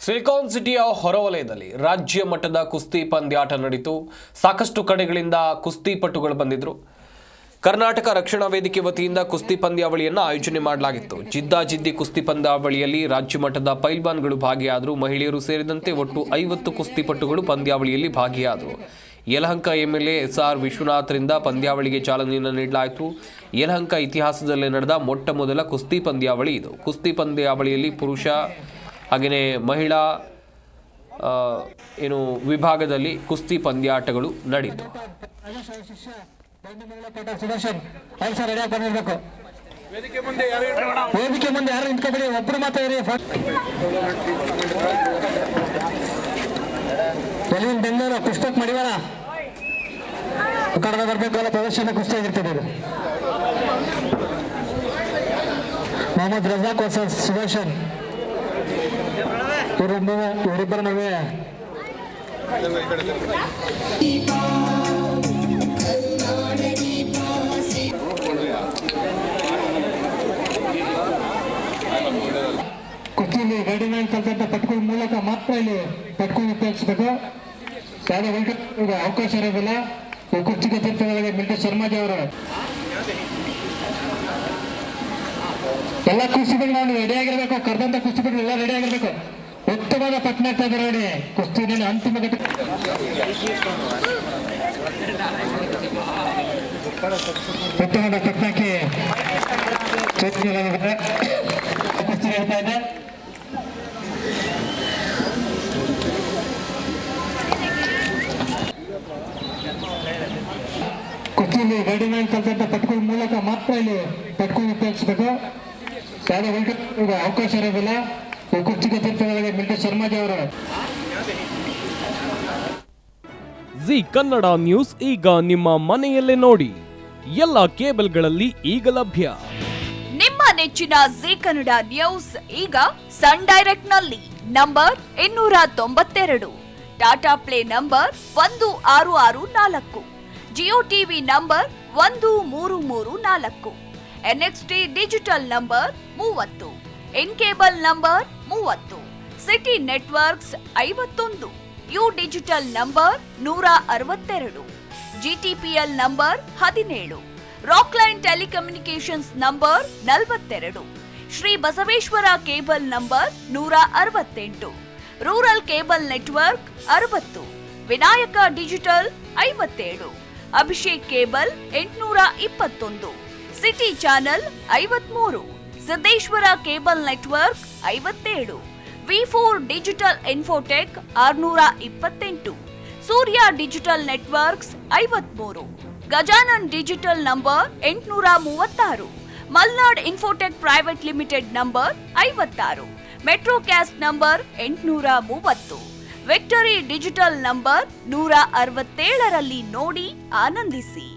Silicon ಸಿಟಿಯ ಹೊರವಲಯದಲ್ಲಿ ರಾಜ್ಯ ಮಟ್ಟದ ಕುಸ್ತಿ ಪಂದ್ಯಾಟ ನಡೆಯಿತು. ಸಾಕಷ್ಟು ಕಡೆಗಳಿಂದ ಕುಸ್ತಿಪಟುಗಳು ಬಂದಿದ್ದರು. ಕರ್ನಾಟಕ ರಕ್ಷಣಾ ವೇದಿಕೆ ವತಿಯಿಂದ ಕುಸ್ತಿ ಪಂದ್ಯಾವಳಿಯನ್ನು ಆಯೋಜನೆ ಮಾಡಲಾಗಿತ್ತು. ಜಿದ್ದಾಜಿದ್ದಿ ಕುಸ್ತಿ ಪಂದ್ಯಾವಳಿಯಲ್ಲಿ ರಾಜ್ಯ ಮಟ್ಟದ ಪೈಲ್ವಾನ್ಗಳು ಭಾಗಿಯಾದರು. ಮಹಿಳೆಯರು ಸೇರಿದಂತೆ ಒಟ್ಟು 50 ಕುಸ್ತಿಪಟುಗಳು ಪಂದ್ಯಾವಳಿಯಲ್ಲಿ ಭಾಗಿಯಾದರು. ಯಲಹಂಕ ಎಂಎಲ್ಎ ಎಸ್ಆರ್ ವಿಶ್ವನಾಥ್ರಿಂದ ಪಂದ್ಯಾವಳಿಗೆ ಚಾಲನೆಯನ್ನು ನೀಡಲಾಯಿತು. ಯಲಹಂಕ ಇತಿಹಾಸದಲ್ಲಿ ನಡೆದ ಮೊಟ್ಟ ಮೊದಲ ಕುಸ್ತಿ ಪಂದ್ಯಾವಳಿ ಇದು. ಕುಸ್ತಿ ಪಂದ್ಯಾವಳಿಯಲ್ಲಿ ಪುರುಷ ಹಾಗೆಯೇ ಮಹಿಳಾ ವಿಭಾಗದಲ್ಲಿ ಕುಸ್ತಿ ಪಂದ್ಯಾಟಗಳು ನಡೆಯಿತು. ವೇದಿಕೆ ಮುಂದೆ ಯಾರು ನಿಂತ್ಕೊಬೇಡಿ, ಒಬ್ಬರು ಮಾತ್ರ ಇರಿ. ಎಲ್ಲಿಂದ ಬೆಂಗಳೂರು ಪುಸ್ತಕ ಮಾಡಿವಾರ ಕಡದ ಬರಬೇಕಲ್ಲ, ಪ್ರದರ್ಶನ ಕುಸ್ತಿ ಆಗಿರ್ತದೆ. ಇದು ಮೊಹಮ್ಮದ್ ರಜಾಕ್ ವರ್ಸಸ್ ಸುದರ್ಶನ್, ಇವರಿಬ್ಬರ ನಡುವೆ ಕುಸ್ತಿಯಲ್ಲಿ ಗೈಡ್ಲೈನ್ ಕಲ್ತಂತ ಪಟ್ಗಳ ಮೂಲಕ ಮಾತ್ರ ಇಲ್ಲಿ ಪಟ್ಕೊಂಡು ಉಪಯೋಗಿಸಬೇಕು. ಯಾವುದೇ ಅವಕಾಶ ಇರೋದಿಲ್ಲ. ಕುಸ್ತಿ ತೀರ್ಥಗಳಿಗೆ ಮಿಲ್ಟನ್ ಶರ್ಮಾಜಿ ಅವರು ಎಲ್ಲ ಕುಸ್ತಿಗಳು ನಾವು ರೆಡಿಯಾಗಿರ್ಬೇಕು. ಕರೆದಂತ ಕುಸ್ತಿಗಳು ಎಲ್ಲ ರೆಡಿಯಾಗಿರ್ಬೇಕು. ಉತ್ತಮವಾದ ಪಟ್ನ ಇರ್ತಾ ಇದ್ದಾರೆ ನೋಡಿ. ಕುಸ್ತಿನಲ್ಲಿ ಅಂತಿಮ ಘಟ್ಟ ಉತ್ತಮವಾದ ಪಟ್ನಕ್ಕೆ ಕುಸ್ತಿ ಹೇಳ್ತಾ ಇದೆ. ಕುಸ್ತಿಯಲ್ಲಿ ಗೈಡ್ಲೈನ್ ಕಲ್ತಂತ ಪಟ್ಗಳ ಮೂಲಕ ಮಾತ್ರ ಇಲ್ಲಿ ಪಟ್ಕೊಂಡು ಉಪಯೋಗಿಸಬೇಕು. ಯಾವುದೇ ಅವಕಾಶ ಇರೋದಿಲ್ಲ. ಕುಸ್ತಿ ತೀರ್ಥಗಳಿಗೆ ಮಿಲ್ಟನ್ ಶರ್ಮಾಜಿ ಅವರು. ಜಿ ಕನ್ನಡ ನ್ಯೂಸ್ ಈಗ ನಿಮ್ಮ ಮನೆಯಲ್ಲೇ ನೋಡಿ. ಎಲ್ಲ ಕೇಬಲ್ಗಳಲ್ಲಿ ಈಗ ಲಭ್ಯ. ನಿಮ್ಮ ನೆಚ್ಚಿನ ಜಿ ಕನ್ನಡ ನ್ಯೂಸ್ ಈಗ ಸನ್ ಡೈರೆಕ್ಟ್ ನಲ್ಲಿ number 292, Tata Play number 1664, Jio TV number 1334, NXT digital number 30, in cable number 30, city networks 51, U digital number 162, GTPL number 17, Rockline telecommunications number 42, Shri Basaveshwara cable number 168, rural cable network 60, Vinayaka digital 57, Abhishek cable 821, city channel 53, Siddeshwara cable network 57, ವಿ4 digital infotech 628, Surya digital networks 53, Gajanan digital number 836, Malnad infotech private limited number 56, Metrocast number 830, victory digital number 167ರಲ್ಲಿ ನೋಡಿ ಆನಂದಿಸಿ.